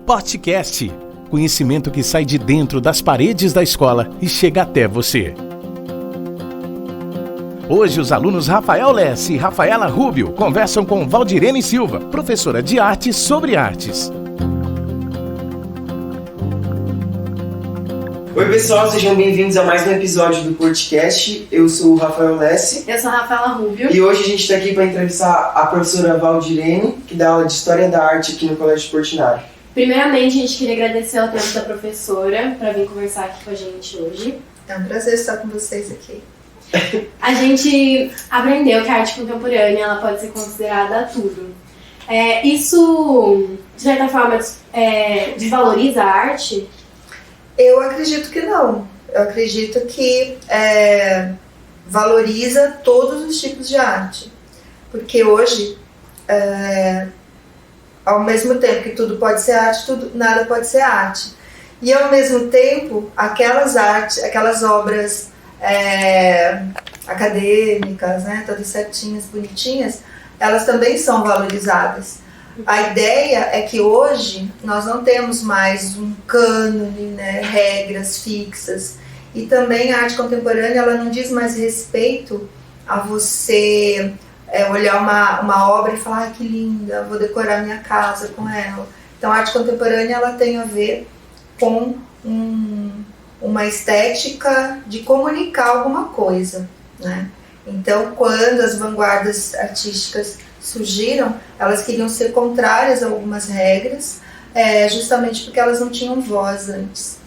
podcast. Conhecimento que sai de dentro das paredes da escola e chega até você. Hoje os alunos Rafael Lesse e Rafaela Rubio conversam com Valdirene Silva, professora de arte, sobre artes. Oi pessoal, sejam bem-vindos a mais um episódio do podcast. Eu sou o Rafael Lesse. Eu sou a Rafaela Rubio. E hoje a gente está aqui para entrevistar a professora Valdirene, que dá aula de História da Arte aqui no Colégio Portinari. Primeiramente, a gente queria agradecer o tempo da professora para vir conversar aqui com a gente hoje. É um prazer estar com vocês aqui. A gente aprendeu que a arte contemporânea ela pode ser considerada tudo. Isso, de certa forma, desvaloriza a arte? Eu acredito que não. Eu acredito que valoriza todos os tipos de arte. Porque hoje, ao mesmo tempo que tudo pode ser arte, nada pode ser arte. E ao mesmo tempo, aquelas obras acadêmicas, né, todas certinhas, bonitinhas, elas também são valorizadas. A ideia é que hoje nós não temos mais um cânone, né, regras fixas. E também a arte contemporânea ela não diz mais respeito a você olhar uma obra e falar que linda, vou decorar minha casa com ela. Então a arte contemporânea ela tem a ver com uma estética de comunicar alguma coisa, né? Então quando as vanguardas artísticas surgiram, elas queriam ser contrárias a algumas regras, justamente porque elas não tinham voz antes.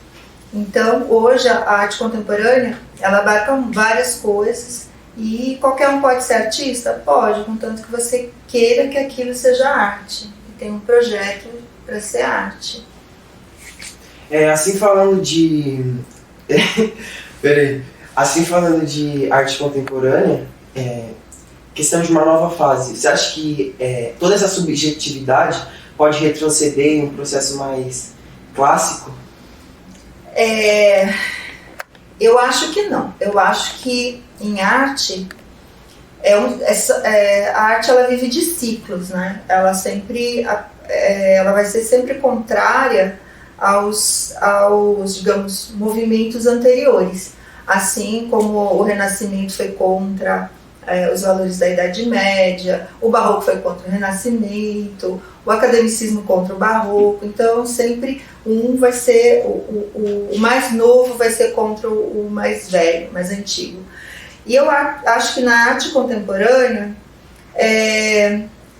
Então, hoje, a arte contemporânea, ela abarca várias coisas e qualquer um pode ser artista? Pode, contanto que você queira que aquilo seja arte e tem um projeto para ser arte. Assim falando de... Assim falando de arte contemporânea, questão de uma nova fase. Você acha que toda essa subjetividade pode retroceder em um processo mais clássico? Eu acho que não. Eu acho que em arte, a arte ela vive de ciclos, né? Ela vai ser sempre contrária aos, digamos, movimentos anteriores. Assim como o Renascimento foi contra os valores da Idade Média, o Barroco foi contra o Renascimento, o academicismo contra o Barroco. Então sempre um vai ser, o mais novo vai ser contra o mais velho, mais antigo. E eu acho que na arte contemporânea,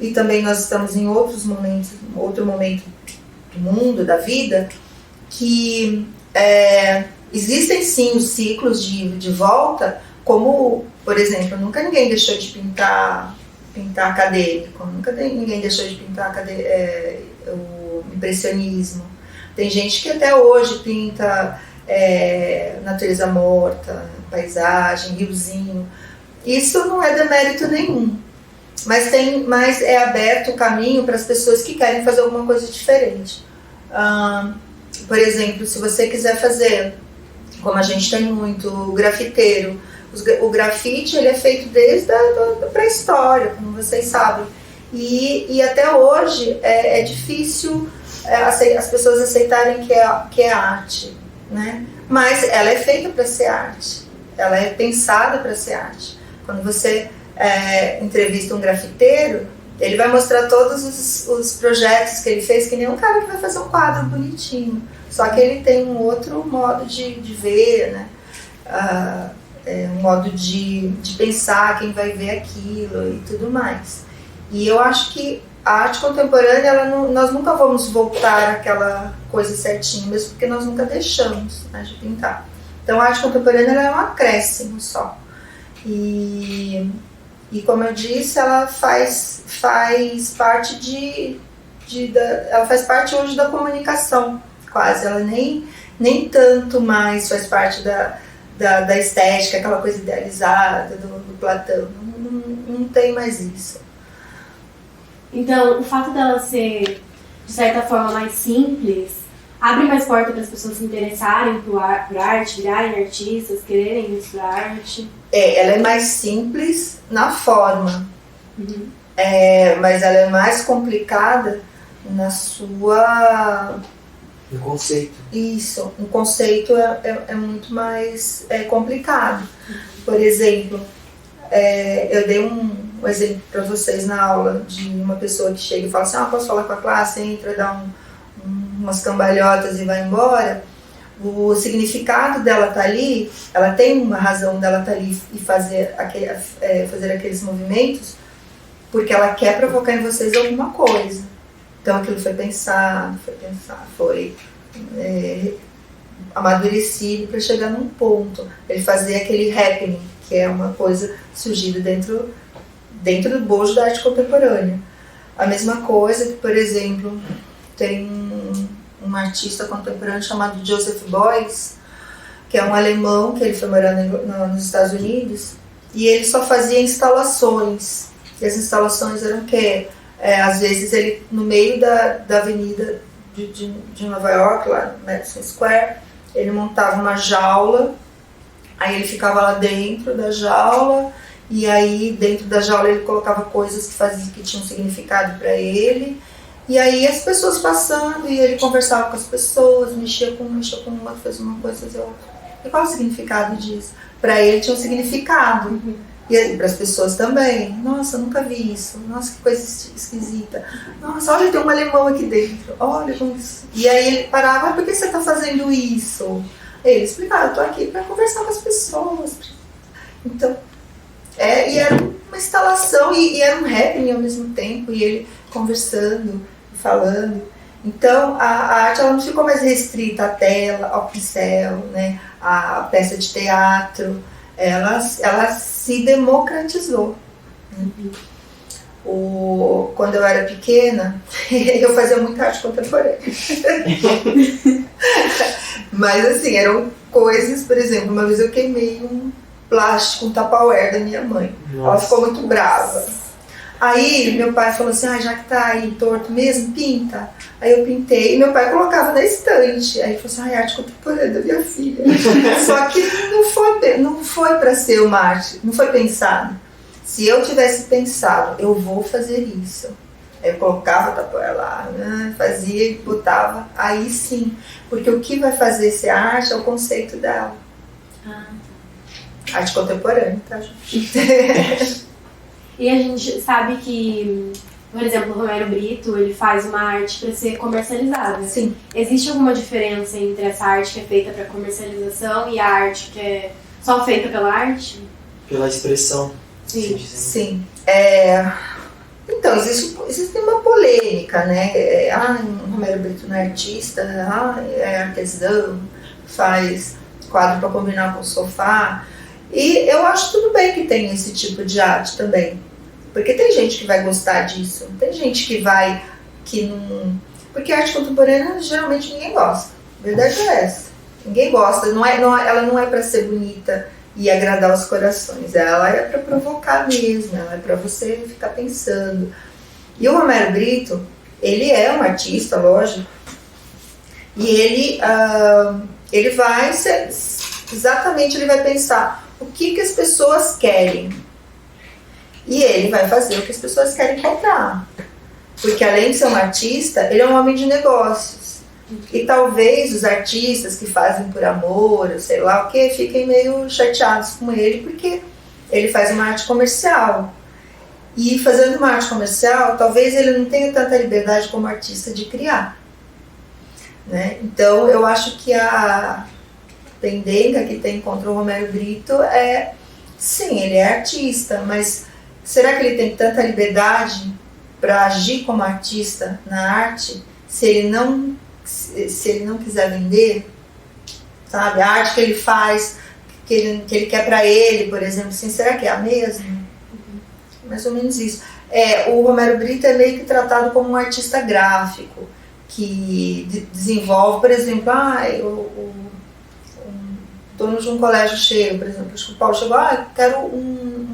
e também nós estamos em outro momento do mundo, da vida, que existem sim os ciclos de volta, como, por exemplo, nunca ninguém deixou de pintar acadêmico, nunca ninguém deixou de pintar o impressionismo. Tem gente que até hoje pinta natureza morta, paisagem, riozinho. Isso não é demérito nenhum, mas é aberto o caminho para as pessoas que querem fazer alguma coisa diferente. Por exemplo, se você quiser fazer, como a gente tem muito, grafiteiro. O grafite ele é feito desde a pré-história, como vocês sabem. E até hoje é difícil as pessoas aceitarem que é arte, né? Mas ela é feita para ser arte. Ela é pensada para ser arte. Quando você entrevista um grafiteiro, ele vai mostrar todos os projetos que ele fez, que nem um cara que vai fazer um quadro bonitinho. Só que ele tem um outro modo de ver, né? Um modo de pensar, quem vai ver aquilo e tudo mais. E eu acho que a arte contemporânea, nós nunca vamos voltar àquela coisa certinha, mesmo porque nós nunca deixamos, né, de pintar. Então a arte contemporânea ela é um acréscimo só. E como eu disse, ela faz parte ela faz parte hoje da comunicação, quase. Ela nem tanto mais faz parte da estética, aquela coisa idealizada do Platão. Não tem mais isso. Então, o fato dela ser, de certa forma, mais simples, abre mais porta para as pessoas se interessarem por arte, virarem artistas, quererem estudar arte? Ela é mais simples na forma, Uhum. mas ela é mais complicada na sua... No conceito. Isso, um conceito é muito mais complicado. Por exemplo, eu dei um exemplo para vocês na aula de uma pessoa que chega e fala assim, posso falar com a classe, entra, dá umas cambalhotas e vai embora. O significado dela estar ali, ela tem uma razão dela estar ali e fazer aqueles movimentos, porque ela quer provocar em vocês alguma coisa. Então aquilo foi pensado, foi amadurecido para chegar num ponto. Ele fazer aquele happening, que é uma coisa surgida dentro do bojo da arte contemporânea. A mesma coisa que, por exemplo, tem um artista contemporâneo chamado Joseph Beuys, que é um alemão que ele foi morar nos Estados Unidos, e ele só fazia instalações. E as instalações eram o quê? Às vezes ele, no meio da avenida de Nova York, lá no Madison Square, ele montava uma jaula, aí ele ficava lá dentro da jaula, e aí dentro da jaula ele colocava coisas que tinham significado para ele, e aí as pessoas passando, e ele conversava com as pessoas, mexia com uma, fez uma coisa, fazia outra. E qual é o significado disso? Para ele tinha um significado. E para as pessoas também. Nossa, eu nunca vi isso. Nossa, que coisa esquisita. Nossa, olha, tem um alemão aqui dentro. Olha como isso. E aí ele parava, por que você está fazendo isso? Ele explicava, eu estou aqui para conversar com as pessoas. Então, e era uma instalação e era um happening ao mesmo tempo. E ele conversando, falando. Então, a arte ela não ficou mais restrita à tela, ao pincel, né? À peça de teatro. Ela se democratizou. Quando eu era pequena, eu fazia muita arte contemporânea. Mas assim, eram coisas, por exemplo, uma vez eu queimei um plástico, um Tupperware da minha mãe. Nossa. Ela ficou muito brava. Aí meu pai falou assim, já que tá aí torto mesmo, pinta. Aí eu pintei e meu pai colocava na estante. Aí ele falou assim, arte contemporânea da minha filha. Só que não foi para ser uma arte, não foi pensado. Se eu tivesse pensado, eu vou fazer isso. Aí eu colocava o Tupperware lá, fazia e botava. Aí sim, porque o que vai fazer ser arte é o conceito dela. Arte contemporânea, tá, gente? E a gente sabe que, por exemplo, o Romero Brito, ele faz uma arte para ser comercializada. Sim. Existe alguma diferença entre essa arte que é feita para comercialização e a arte que é só feita pela arte? Pela expressão. Sim. Sim. Então, existe uma polêmica, né? O Romero Brito não é artista, é artesão, faz quadro para combinar com o sofá. E eu acho tudo bem que tem esse tipo de arte também. Porque tem gente que vai gostar disso, tem gente que não... Porque a arte contemporânea geralmente ninguém gosta. A verdade é essa. Ninguém gosta, ela não é para ser bonita e agradar os corações. Ela é para provocar mesmo, ela é para você ficar pensando. E o Romero Brito, ele é um artista, lógico, e ele vai ser, exatamente, ele vai pensar o que as pessoas querem. E ele vai fazer o que as pessoas querem comprar. Porque além de ser um artista, ele é um homem de negócios. E talvez os artistas que fazem por amor, sei lá o que, fiquem meio chateados com ele, porque ele faz uma arte comercial. E fazendo uma arte comercial, talvez ele não tenha tanta liberdade como artista de criar. Né? Então eu acho que a pendenga que tem contra o Romero Brito sim, ele é artista, mas será que ele tem tanta liberdade para agir como artista na arte se ele não quiser vender? Sabe? A arte que ele faz, que ele quer para ele, por exemplo, assim, será que é a mesma? Mais ou menos isso. O Romero Brito é meio que tratado como um artista gráfico, que desenvolve, por exemplo, o dono de um colégio chega, por exemplo, acho que o Paulo chegou, eu quero um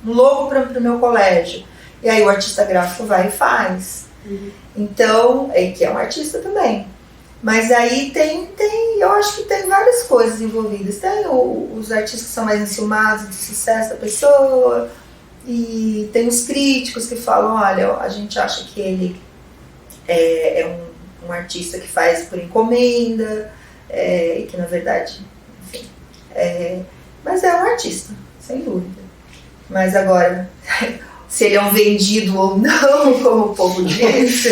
logo para o meu colégio. E aí o artista gráfico vai e faz. Então, que é um artista também. Mas aí eu acho que tem várias coisas envolvidas. Tem os artistas que são mais enciumados do sucesso da pessoa, e tem os críticos que falam, olha, a gente acha que ele é um artista que faz por encomenda, e que na verdade, enfim, mas é um artista, sem dúvida. Mas agora, se ele é um vendido ou não, como o povo diz,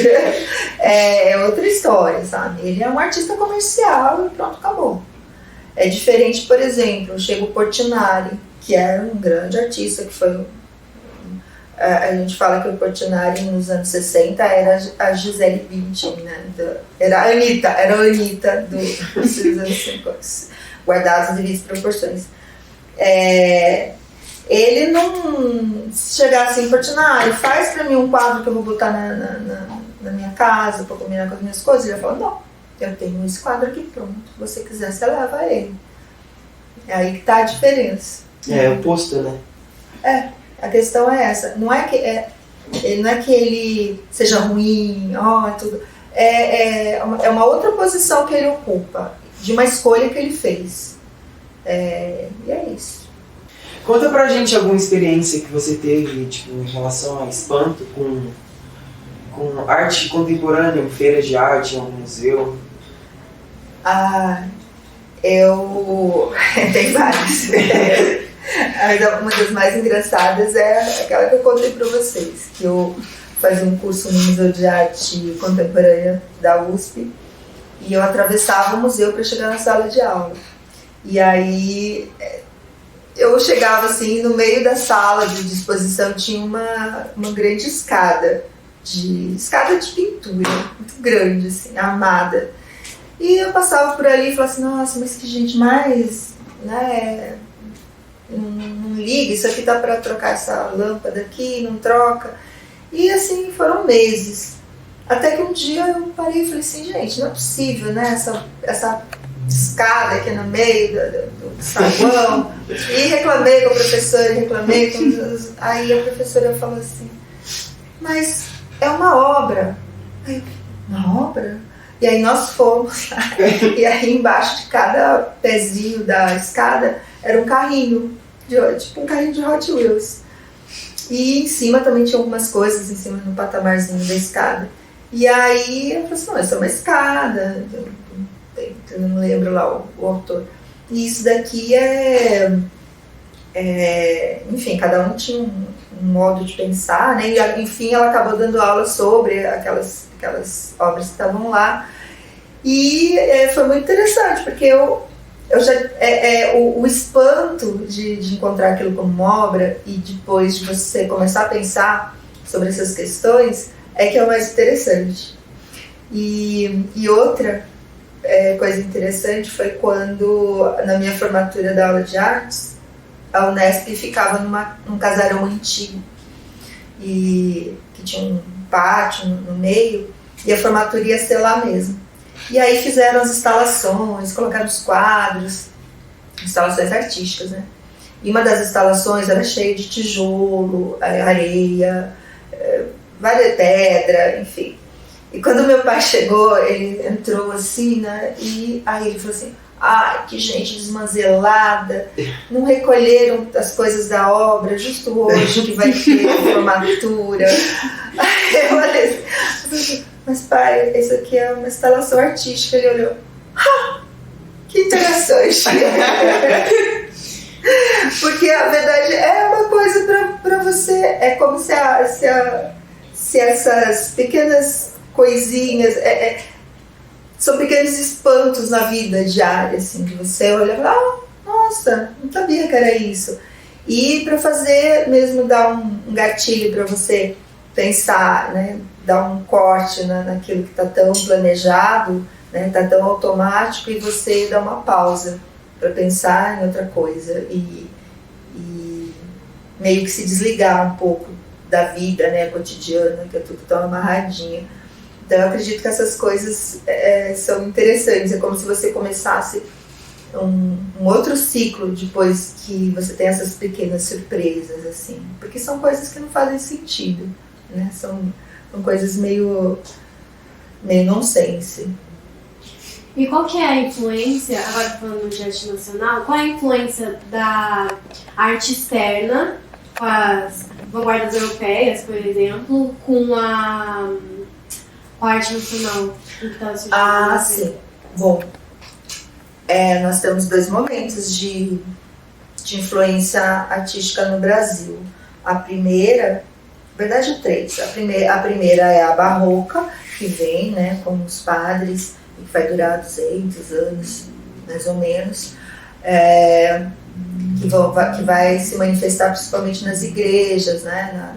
é outra história, sabe? Ele é um artista comercial e pronto, acabou. É diferente, por exemplo, chega o Portinari, que era um grande artista, que foi... A gente fala que o Portinari nos anos 60 era a Gisele Bündchen, né? Era a Anitta dos anos 50, guardadas as devidas proporções. Ele não chegar assim, Portinari, faz pra mim um quadro que eu vou botar na minha casa pra combinar com as minhas coisas. Ele falou, não, eu tenho esse quadro aqui pronto, se você quiser, você leva ele. É aí que tá a diferença. É o oposto, né? A questão é essa. Não é que ele seja ruim, tudo. É uma outra posição que ele ocupa, de uma escolha que ele fez. E é isso. Conta pra gente alguma experiência que você teve, tipo, em relação a espanto com arte contemporânea, feira de arte, em algum museu. Tem várias. Uma das mais engraçadas é aquela que eu contei para vocês, que eu fazia um curso no Museu de Arte Contemporânea da USP e eu atravessava o museu para chegar na sala de aula. E aí eu chegava assim, no meio da sala de exposição tinha uma grande escada de pintura, muito grande, assim, armada. E eu passava por ali e falava assim, nossa, mas que gente mais, né, não liga, isso aqui tá para trocar essa lâmpada aqui, não troca. E assim, foram meses. Até que um dia eu parei e falei assim, gente, não é possível, né, essa escada aqui no meio do saguão. E reclamei com a professora, aí a professora falou assim, mas é uma obra. Aí, uma obra? E aí nós fomos lá, e aí embaixo de cada pezinho da escada era um carrinho, tipo um carrinho de Hot Wheels. E em cima também tinha algumas coisas, em cima no patamarzinho da escada. E aí eu falei assim, não, essa é uma escada, eu não lembro lá o autor. E isso daqui enfim, cada um tinha um modo de pensar, né? E enfim, ela acabou dando aula sobre aquelas obras que estavam lá. E foi muito interessante, porque eu já o espanto de encontrar aquilo como uma obra e depois de você começar a pensar sobre essas questões é que é o mais interessante. E outra coisa interessante foi quando, na minha formatura da aula de artes, a Unesp ficava num casarão antigo, e que tinha um pátio no meio, e a formatura ia ser lá mesmo. E aí fizeram as instalações, colocaram os quadros, instalações artísticas, né? E uma das instalações era cheia de tijolo, areia, várias pedra, enfim. E quando meu pai chegou, ele entrou assim, né? E aí ele falou assim, ai, que gente desmanzelada, não recolheram as coisas da obra, justo hoje que vai ter a formatura. Aí eu falei assim, mas pai, isso aqui é uma instalação artística. Ele olhou, que interessante. Porque a verdade é uma coisa para você, é como se essas pequenas coisinhas, são pequenos espantos na vida diária, assim, que você olha e fala, nossa, não sabia que era isso. E para fazer mesmo, dar um gatilho para você pensar, né, dar um corte naquilo que está tão planejado, né, está tão automático, e você dá uma pausa para pensar em outra coisa e meio que se desligar um pouco da vida, né, cotidiana, que é tudo tão amarradinho. Então eu acredito que essas coisas são interessantes, é como se você começasse um outro ciclo depois que você tem essas pequenas surpresas, assim, porque são coisas que não fazem sentido, né? São coisas meio nonsense. E qual que é a influência, agora falando de arte nacional, qual é a influência da arte externa, com as vanguardas europeias, por exemplo, com com a arte nacional? O que está surgindo? Ah, sim. Bom, nós temos 2 momentos de influência artística no Brasil. A primeira, na verdade 3. A primeira é a barroca, que vem, né, com os padres, e que vai durar 200 anos, mais ou menos, que vai se manifestar principalmente nas igrejas, né,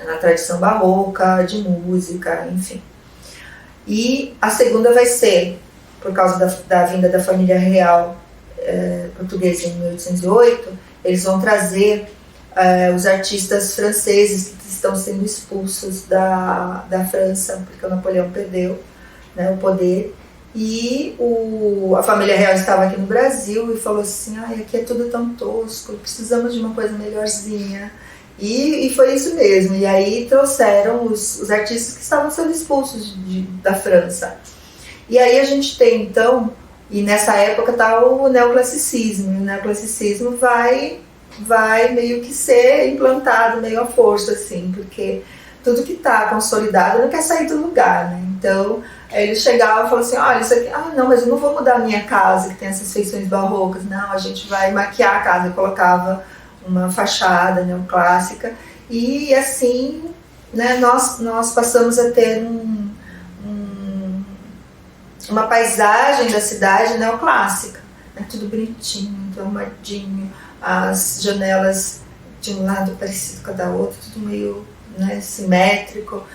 na tradição barroca, de música, enfim. E a segunda vai ser, por causa da vinda da família real portuguesa em 1808, eles vão trazer os artistas franceses que estão sendo expulsos da França, porque o Napoleão perdeu, né, o poder. E a família real estava aqui no Brasil e falou assim: aqui é tudo tão tosco, precisamos de uma coisa melhorzinha. E foi isso mesmo. E aí trouxeram os artistas que estavam sendo expulsos da França. E aí a gente tem, então, e nessa época está o neoclassicismo. E o neoclassicismo vai meio que ser implantado meio à força, assim, porque tudo que está consolidado não quer sair do lugar, né? Então, ele chegava e falou assim: olha, isso aqui, não, mas eu não vou mudar a minha casa, que tem essas feições barrocas, não, a gente vai maquiar a casa. Eu colocava uma fachada neoclássica, e assim, né, nós passamos a ter uma paisagem da cidade neoclássica, né, tudo bonitinho, tudo arrumadinho, as janelas de um lado parecido com a da outra, tudo meio, né, simétrico,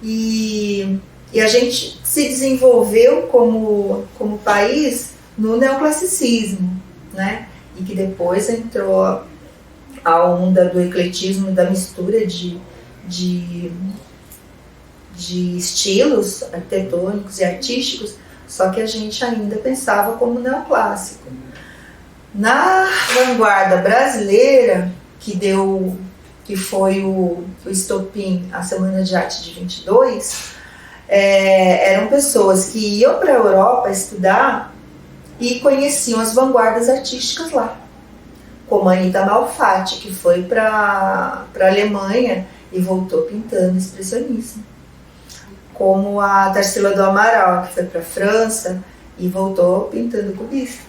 e a gente se desenvolveu como país no neoclassicismo, né, e que depois entrou a onda do ecletismo, da mistura de estilos arquitetônicos e artísticos, só que a gente ainda pensava como neoclássico. Na vanguarda brasileira, que foi o estopim, a Semana de Arte de 22, eram pessoas que iam para a Europa estudar e conheciam as vanguardas artísticas lá, como a Anita Malfatti, que foi para a Alemanha e voltou pintando expressionismo, como a Tarsila do Amaral, que foi para a França e voltou pintando cubista.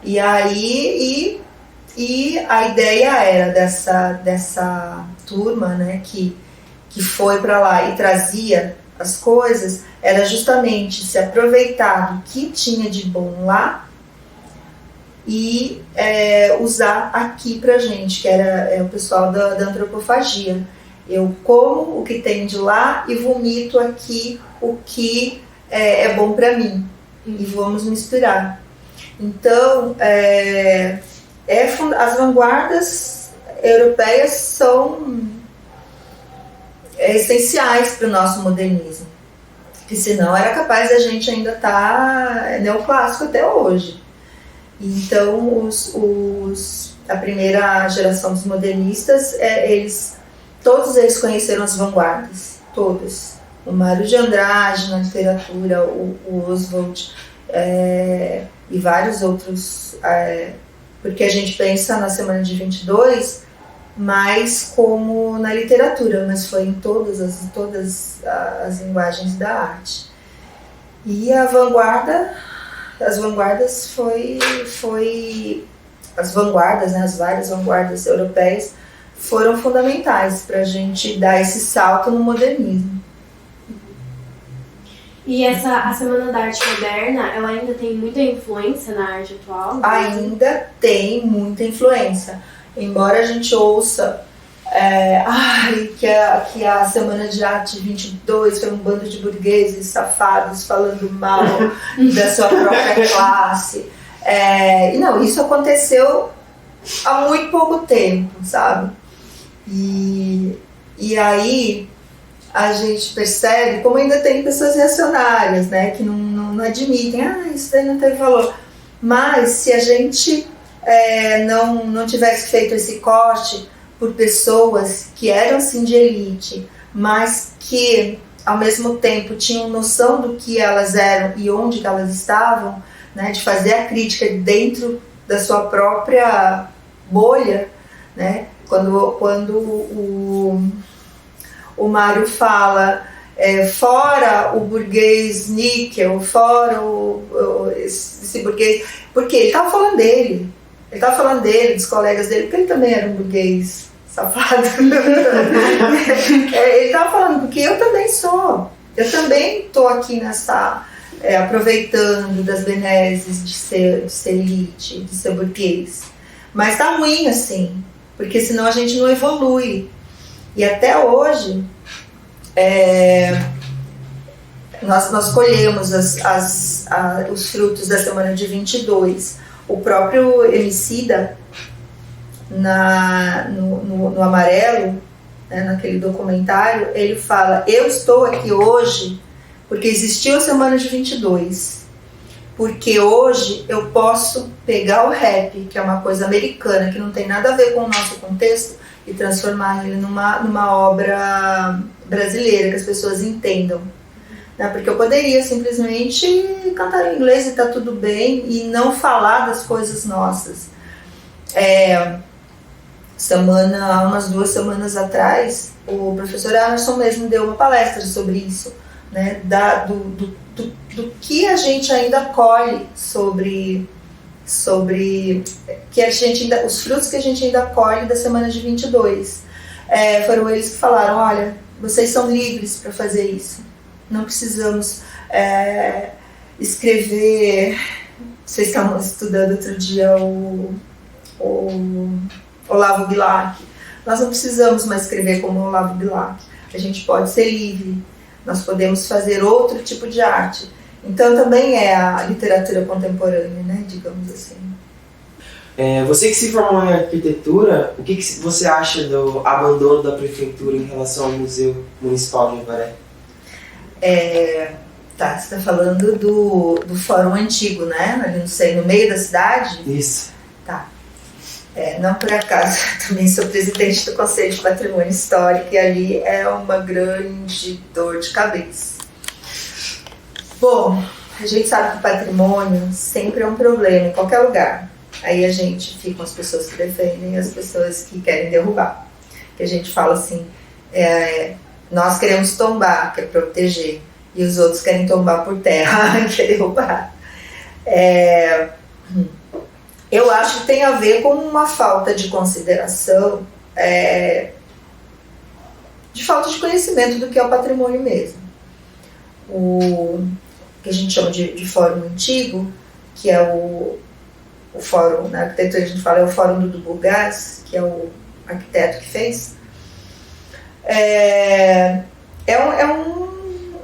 E aí a ideia era dessa turma, né, que foi para lá e trazia as coisas, era justamente se aproveitar do que tinha de bom lá e usar aqui pra gente, que era o pessoal da antropofagia. Eu como o que tem de lá e vomito aqui o que é bom para mim, e vamos misturar. Então, as vanguardas europeias são essenciais para o nosso modernismo, porque senão era capaz a gente ainda estar neoclássico até hoje. Então, a primeira geração dos modernistas, todos eles conheceram as vanguardas, todos. O Mário de Andrade na literatura, o Oswald e vários outros, porque a gente pensa na Semana de 22 mais como na literatura, mas foi em todas as linguagens da arte. E as vanguardas né, as várias vanguardas europeias foram fundamentais para a gente dar esse salto no modernismo. E a Semana da Arte Moderna, ela ainda tem muita influência na arte atual? Ainda tem muita influência. Embora a gente ouça que a Semana de Arte 22 foi um bando de burgueses safados falando mal da sua própria classe. Não, isso aconteceu há muito pouco tempo, sabe? E aí a gente percebe como ainda tem pessoas reacionárias, né, que não admitem, isso daí não teve valor. Mas se a gente não tivesse feito esse corte por pessoas que eram assim de elite, mas que ao mesmo tempo tinham noção do que elas eram e onde que elas estavam, né, de fazer a crítica dentro da sua própria bolha, né, quando o Mário fala fora o burguês níquel, fora esse burguês, porque ele estava falando dele. Ele estava falando dele, dos colegas dele, porque ele também era um burguês safado. Ele estava falando, porque eu também sou. Eu também estou aqui nessa... aproveitando das benesses de ser elite, de ser burguês. Mas tá ruim assim, porque senão a gente não evolui. E até hoje, nós colhemos os frutos da semana de 22. O próprio Emicida, no Amarelo, né, naquele documentário, ele fala: eu estou aqui hoje porque existiu a semana de 22. Porque hoje eu posso pegar o rap, que é uma coisa americana, que não tem nada a ver com o nosso contexto, e transformar ele numa obra brasileira, que as pessoas entendam. Né? Porque eu poderia simplesmente cantar em inglês e tá tudo bem, e não falar das coisas nossas. Há umas 2 semanas atrás, o professor Anderson mesmo deu uma palestra sobre isso, né? Do que a gente ainda colhe sobre que a gente ainda, os frutos que a gente ainda colhe da semana de 22. Foram eles que falaram: olha, vocês são livres para fazer isso, não precisamos escrever. Vocês estavam estudando outro dia o Olavo Bilac. Nós não precisamos mais escrever como Olavo Bilac, a gente pode ser livre, nós podemos fazer outro tipo de arte. Então também é a literatura contemporânea, né, digamos assim. Você que se formou em arquitetura, o que você acha do abandono da prefeitura em relação ao Museu Municipal de Avaré? Você está falando do Fórum Antigo, né? Ali, não sei, no meio da cidade? Isso. Tá. Não por acaso, também sou presidente do Conselho de Patrimônio Histórico, e ali é uma grande dor de cabeça. Bom, a gente sabe que o patrimônio sempre é um problema em qualquer lugar. Aí a gente fica as pessoas que defendem e as pessoas que querem derrubar. Que a gente fala assim, nós queremos tombar, que é proteger, e os outros querem tombar por terra, que é derrubar. Eu acho que tem a ver com uma falta de consideração, de falta de conhecimento do que é o patrimônio mesmo. O que a gente chama de fórum antigo, que é o fórum, na arquitetura a gente fala, é o fórum do Burgaz, que é o arquiteto que fez.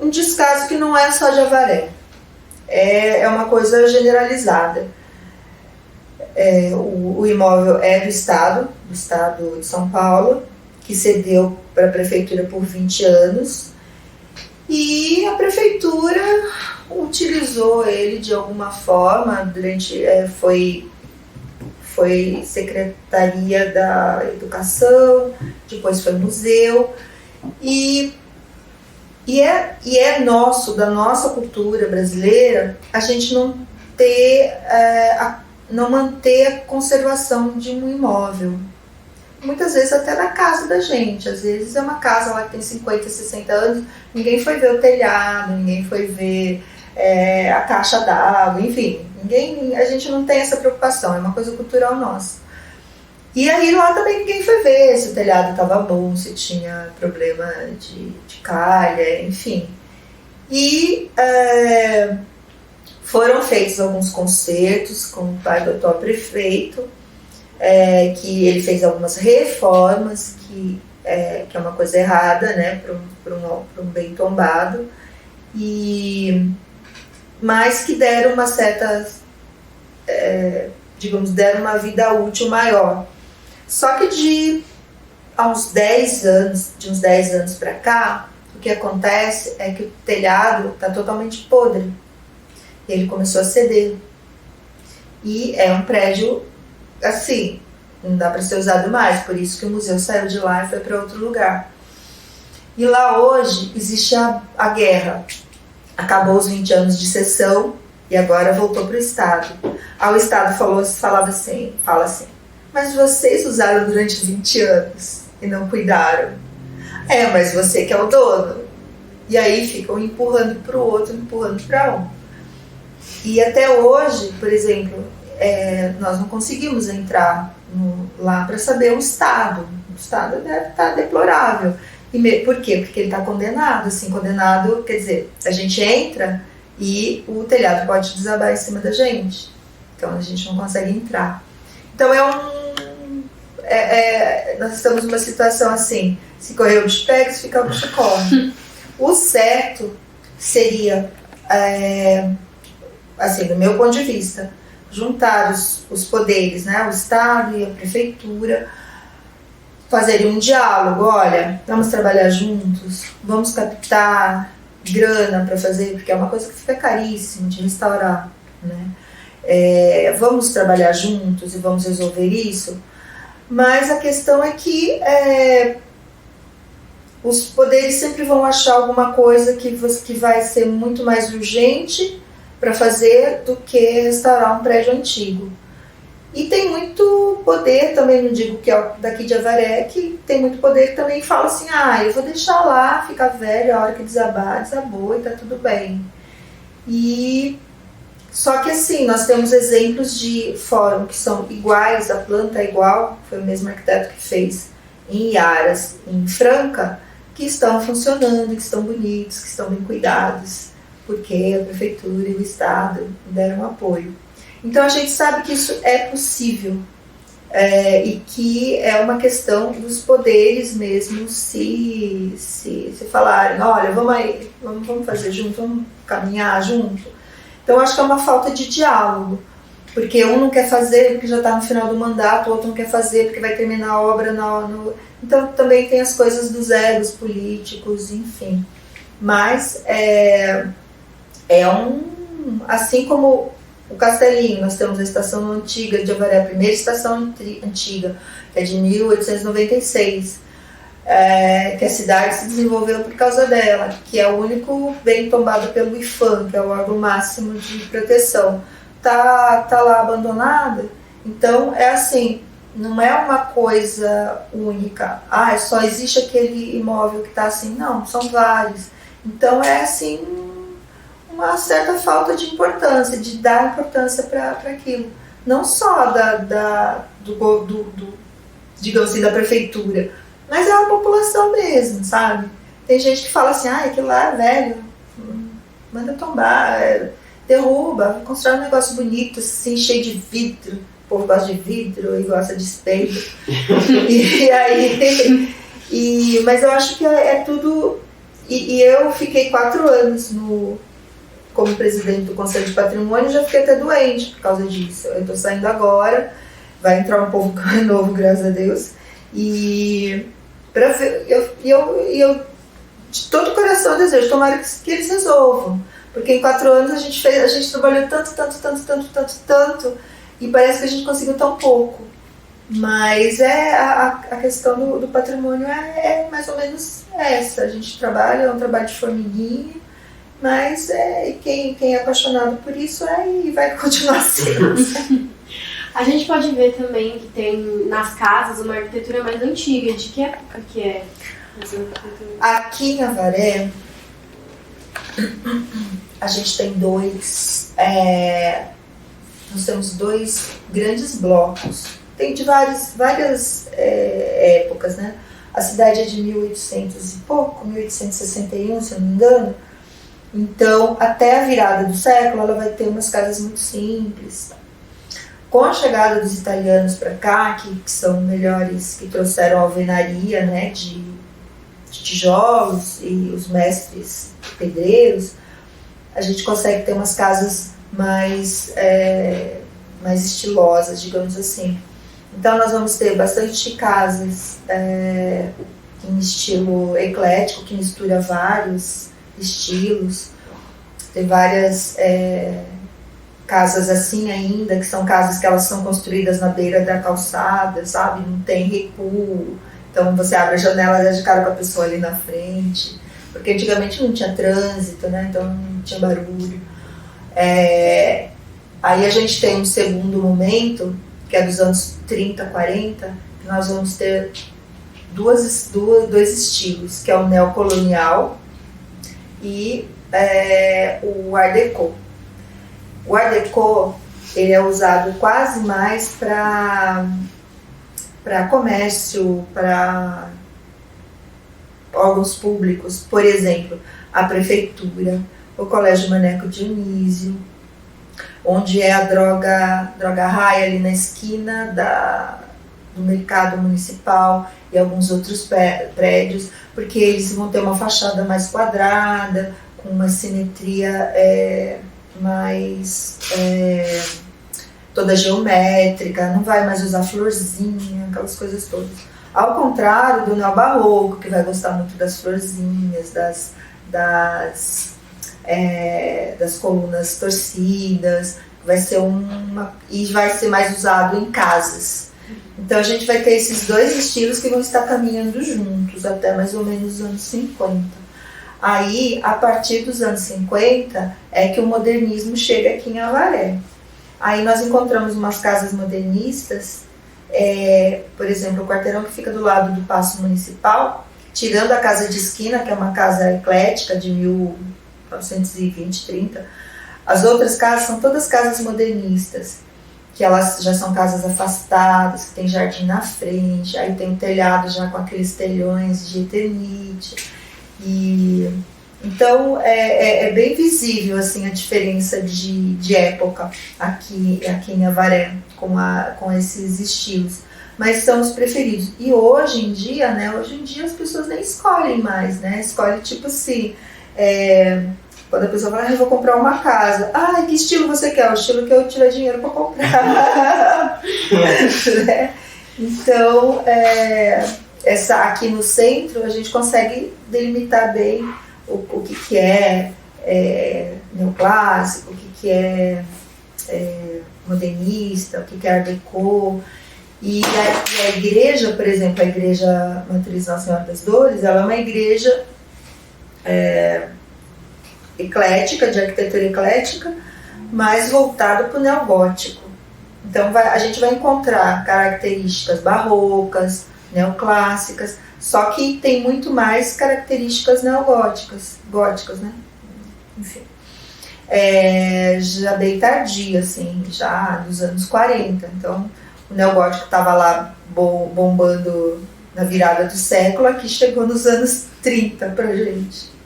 Um descaso que não é só de Avaré, é uma coisa generalizada. O imóvel é do Estado de São Paulo, que cedeu para a Prefeitura por 20 anos, e a Prefeitura utilizou ele de alguma forma, foi Secretaria da Educação, depois foi museu, e é nosso, da nossa cultura brasileira, a gente não manter a conservação de um imóvel. Muitas vezes até na casa da gente. Às vezes é uma casa lá que tem 50, 60 anos, ninguém foi ver o telhado, ninguém foi ver a caixa d'água, enfim. A gente não tem essa preocupação, é uma coisa cultural nossa. E aí lá também ninguém foi ver se o telhado estava bom, se tinha problema de calha, enfim. E foram feitos alguns concertos com o pai do atual prefeito, que ele fez algumas reformas, que é uma coisa errada, né, para um bem tombado, mas que deram uma certa, deram uma vida útil maior. Só que de uns 10 anos para cá, o que acontece é que o telhado está totalmente podre. E ele começou a ceder. E é um prédio assim, não dá para ser usado mais, por isso que o museu saiu de lá e foi para outro lugar. E lá hoje existe a guerra. Acabou os 20 anos de cessão e agora voltou para o Estado. O Estado fala assim, mas vocês usaram durante 20 anos e não cuidaram. Mas você que é o dono. E aí ficam empurrando para o outro, empurrando para um. E até hoje, por exemplo, nós não conseguimos entrar lá para saber o estado. O estado deve estar deplorável. Por quê? Porque ele está condenado. Assim, condenado, quer dizer, a gente entra e o telhado pode desabar em cima da gente. Então a gente não consegue entrar. Então nós estamos numa situação assim, se correr o bicho pega, se ficar o bicho corre. O certo seria, assim, do meu ponto de vista, juntar os poderes, né, o Estado e a Prefeitura, fazerem um diálogo. Olha, vamos trabalhar juntos, vamos captar grana para fazer, porque é uma coisa que fica caríssima de restaurar, né? Vamos trabalhar juntos e vamos resolver isso. Mas a questão é que os poderes sempre vão achar alguma coisa que vai ser muito mais urgente para fazer do que restaurar um prédio antigo. E tem muito poder também, não digo que é daqui de Avaré, que tem muito poder que também fala assim, eu vou deixar lá, ficar velho, a hora que desabar, desabou e tá tudo bem. Só que assim, nós temos exemplos de fórum que são iguais, a planta é igual, foi o mesmo arquiteto que fez em Iaras, em Franca, que estão funcionando, que estão bonitos, que estão bem cuidados, porque a Prefeitura e o Estado deram apoio. Então a gente sabe que isso é possível, e que é uma questão dos poderes mesmo se falarem, olha, vamos aí, vamos fazer junto, vamos caminhar junto. Então acho que é uma falta de diálogo, porque um não quer fazer porque já está no final do mandato, o outro não quer fazer porque vai terminar a obra Então também tem as coisas dos egos políticos, enfim. Mas assim como o Castelinho, nós temos a estação antiga de Avaré, a primeira estação antiga, que é de 1896, que a cidade se desenvolveu por causa dela, que é o único bem tombado pelo IPHAN, que é o órgão máximo de proteção. Tá lá abandonada, então é assim, não é uma coisa única, só existe aquele imóvel que está assim, não, são vários. Então é assim, uma certa falta de importância, de dar importância para aquilo. Não só digamos assim, da prefeitura, mas é a população mesmo, sabe? Tem gente que fala assim, aquilo lá é velho, manda tombar, derruba, constrói um negócio bonito, assim, cheio de vidro. O povo gosta de vidro e gosta de espelho. Mas eu acho que é tudo... E eu fiquei 4 anos como presidente do Conselho de Patrimônio, já fiquei até doente por causa disso. Eu estou saindo agora, vai entrar um povo novo, graças a Deus. E eu de todo o coração desejo, tomara que eles resolvam. Porque em 4 anos a gente trabalhou tanto, e parece que a gente conseguiu tão pouco. Mas a questão do patrimônio é mais ou menos essa. A gente trabalha, é um trabalho de formiguinha, mas quem é apaixonado por isso e vai continuar sendo. A gente pode ver também que tem nas casas uma arquitetura mais antiga. De que época que é? Aqui em Avaré, a gente tem nós temos 2 grandes blocos. Tem de várias épocas, né? A cidade é de 1800 e pouco, 1861, se eu não me engano. Então, até a virada do século, ela vai ter umas casas muito simples. Com a chegada dos italianos para cá, que são melhores, que trouxeram a alvenaria, né, de tijolos, e os mestres pedreiros, a gente consegue ter umas casas mais estilosas, digamos assim. Então nós vamos ter bastante casas em estilo eclético, que mistura vários estilos. Tem várias casas assim ainda, que são casas que elas são construídas na beira da calçada, sabe? Não tem recuo. Então você abre a janela e dá de cara com a pessoa ali na frente. Porque antigamente não tinha trânsito, né? Então não tinha barulho. Aí a gente tem um segundo momento, que é dos anos 30, 40, que nós vamos ter dois estilos, que é o neocolonial e o Art Deco. O Art Deco, ele é usado quase mais para comércio, para órgãos públicos, por exemplo, a prefeitura, o Colégio Maneco Dionísio, onde é a droga raia ali na esquina do mercado municipal e alguns outros prédios, porque eles vão ter uma fachada mais quadrada, com uma simetria mais toda geométrica, não vai mais usar florzinha, aquelas coisas todas. Ao contrário do neobarroco, que vai gostar muito das florzinhas, das colunas torcidas, e vai ser mais usado em casas. Então a gente vai ter esses dois estilos que vão estar caminhando juntos até mais ou menos os anos 50. Aí, a partir dos anos 50, é que o modernismo chega aqui em Avaré. Aí nós encontramos umas casas modernistas, por exemplo, o quarteirão que fica do lado do Paço Municipal, tirando a casa de esquina, que é uma casa eclética de 1920, 30, as outras casas são todas casas modernistas, que elas já são casas afastadas, que tem jardim na frente, aí tem um telhado já com aqueles telhões de eternite. Então é bem visível assim, a diferença de época aqui em Avaré com esses estilos, mas são os preferidos. E hoje em dia as pessoas nem escolhem mais, né? Escolhe tipo assim, quando a pessoa fala, eu vou comprar uma casa, que estilo você quer? O estilo que eu tiver dinheiro para comprar. Né? Então aqui no centro a gente consegue delimitar bem o que é neoclássico, o que é modernista, o que é art déco. E a igreja, por exemplo, a igreja Matriz Nossa Senhora das Dores, ela é uma igreja eclética, de arquitetura eclética, mas voltada para o neogótico. Então a gente vai encontrar características barrocas, neoclássicas, só que tem muito mais características neogóticas, né? Enfim. Já bem tardia, assim, já dos anos 40. Então, o neogótico estava lá bombando na virada do século, aqui chegou nos anos 30 pra gente.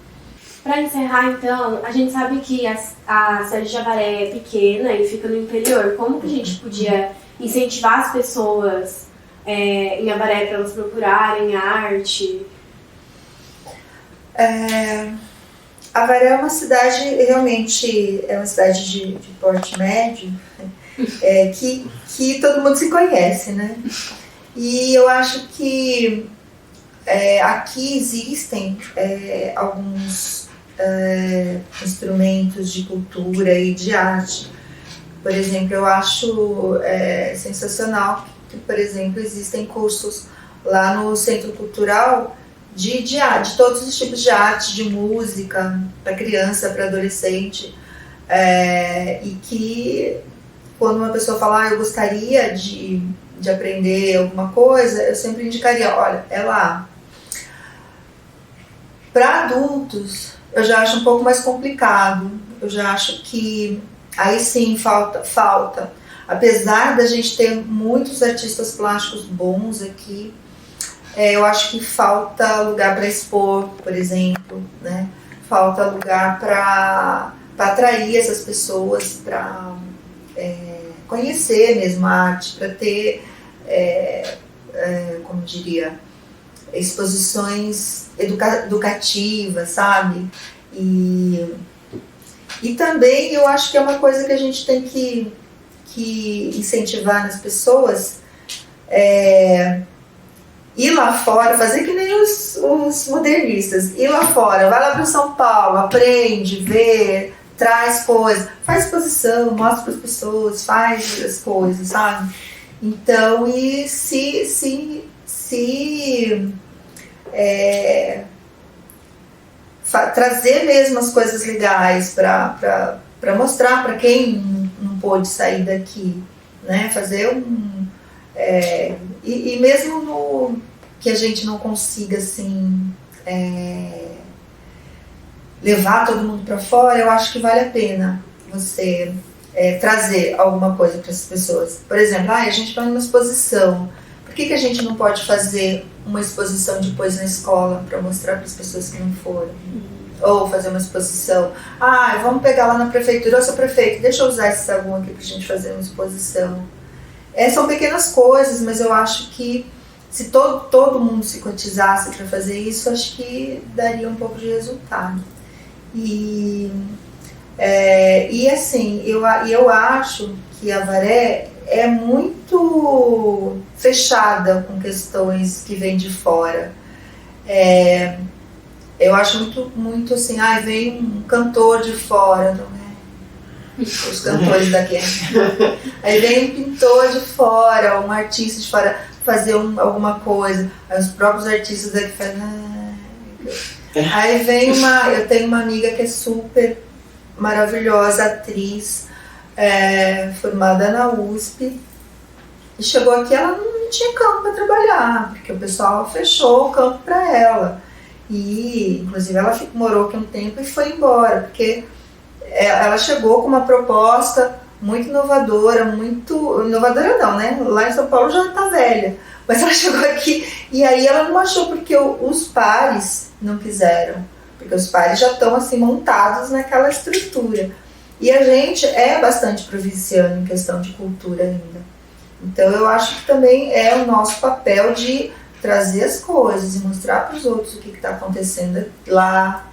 Para encerrar, então, a gente sabe que a cidade de Avaré é pequena e fica no interior. Como que a gente podia incentivar as pessoas em Avaré para elas procurarem arte? Avaré é uma cidade, realmente, é uma cidade de porte médio, que todo mundo se conhece, né? E eu acho que aqui existem alguns instrumentos de cultura e de arte. Por exemplo, eu acho sensacional que, por exemplo, existem cursos lá no Centro Cultural de todos os tipos de arte, de música, para criança, para adolescente, e que quando uma pessoa fala, eu gostaria de aprender alguma coisa, eu sempre indicaria, olha, é lá. Para adultos, eu já acho um pouco mais complicado, eu já acho que aí sim falta. Apesar da gente ter muitos artistas plásticos bons aqui, eu acho que falta lugar para expor, por exemplo, né? Falta lugar para atrair essas pessoas, para conhecer mesmo a arte, para ter, como diria, exposições educativas, sabe? E também eu acho que é uma coisa que a gente tem que incentivar nas pessoas, ir lá fora, fazer que nem os modernistas, ir lá fora, vai lá para São Paulo, aprende, vê, traz coisas, faz exposição, mostra para as pessoas, faz as coisas, sabe? Então, e trazer mesmo as coisas legais para mostrar para quem não pôde sair daqui, né? Fazer e mesmo que a gente não consiga assim levar todo mundo para fora, eu acho que vale a pena você trazer alguma coisa para as pessoas. Por exemplo, a gente vai numa exposição, por que a gente não pode fazer uma exposição depois na escola para mostrar para as pessoas que não foram? Ou fazer uma exposição, vamos pegar lá na prefeitura, ô seu prefeito, deixa eu usar esse sabão aqui para a gente fazer uma exposição. São pequenas coisas, mas eu acho que se todo mundo se cotizasse para fazer isso, acho que daria um pouco de resultado. E assim, eu acho que a Avaré é muito fechada com questões que vêm de fora. Eu acho muito assim, vem um cantor de fora, não é? Os cantores daqui. Aí vem um pintor de fora, um artista de fora fazer alguma coisa. Aí os próprios artistas daqui fazem. Aí vem eu tenho uma amiga que é super maravilhosa, atriz, formada na USP, e chegou aqui, ela não tinha campo para trabalhar, porque o pessoal fechou o campo para ela. E, inclusive, ela morou aqui um tempo e foi embora, porque ela chegou com uma proposta muito inovadora, não, né? Lá em São Paulo já está velha, mas ela chegou aqui e aí ela não achou, porque os pares não quiseram, porque os pares já estão assim montados naquela estrutura. E a gente é bastante provinciano em questão de cultura ainda. Então eu acho que também é o nosso papel de trazer as coisas e mostrar para os outros o que está acontecendo lá,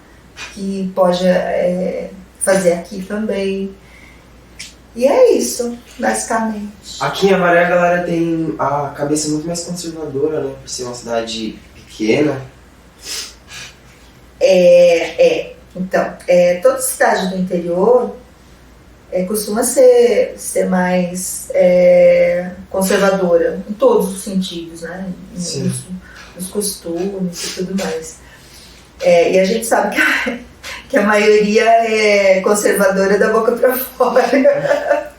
que pode fazer aqui também. E é isso, basicamente. Aqui em Avaré a galera tem a cabeça muito mais conservadora, né? Por ser uma cidade pequena. Então, toda cidade do interior costuma ser mais conservadora, em todos os sentidos, né? Nos costumes e tudo mais. E a gente sabe que a maioria é conservadora da boca para fora.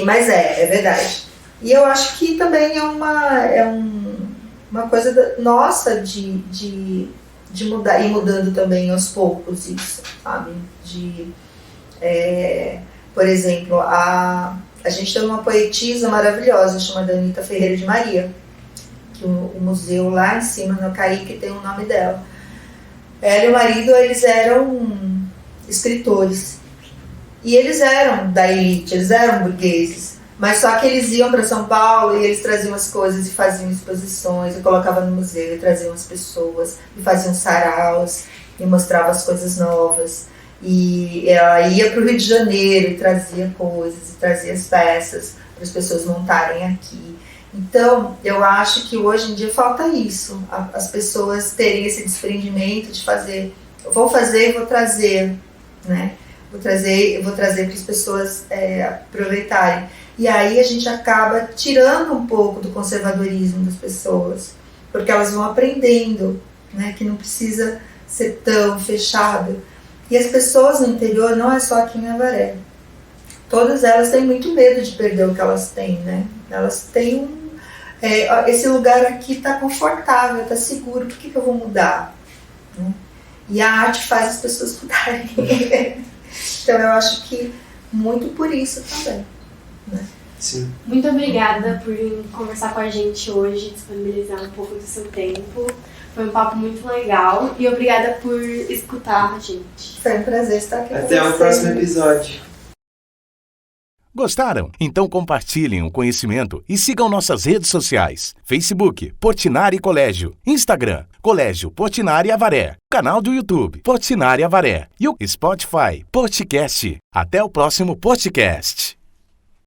Mas é verdade. E eu acho que também é uma coisa nossa de mudar, e mudando também aos poucos isso, sabe? Por exemplo, a gente tem uma poetisa maravilhosa chamada Anita Ferreira de Maria, que o museu lá em cima no Caique tem o nome dela. Ela e o marido, eles eram escritores, e eles eram da elite, eles eram burgueses, mas só que eles iam para São Paulo e eles traziam as coisas e faziam exposições, e colocavam no museu e traziam as pessoas, e faziam saraus, e mostravam as coisas novas. E ela ia para o Rio de Janeiro e trazia coisas, e trazia as peças para as pessoas montarem aqui. Então, eu acho que hoje em dia falta isso, as pessoas terem esse desprendimento de fazer, eu vou fazer e vou trazer, né? Vou trazer para as pessoas aproveitarem. E aí a gente acaba tirando um pouco do conservadorismo das pessoas, porque elas vão aprendendo, né, que não precisa ser tão fechado. E as pessoas no interior, não é só aqui em Avaré, todas elas têm muito medo de perder o que elas têm, né? Elas têm esse lugar aqui está confortável, está seguro, por que eu vou mudar? Né? E a arte faz as pessoas mudarem. Então eu acho que muito por isso também. Né? Sim. Muito obrigada por conversar com a gente hoje, disponibilizar um pouco do seu tempo. Foi um papo muito legal e obrigada por escutar a gente. Foi um prazer estar aqui com você. Até o próximo episódio. Gostaram? Então compartilhem o conhecimento e sigam nossas redes sociais. Facebook, Portinari Colégio. Instagram, Colégio Portinari Avaré. Canal do YouTube, Portinari Avaré. E o Spotify, Podcast. Até o próximo podcast.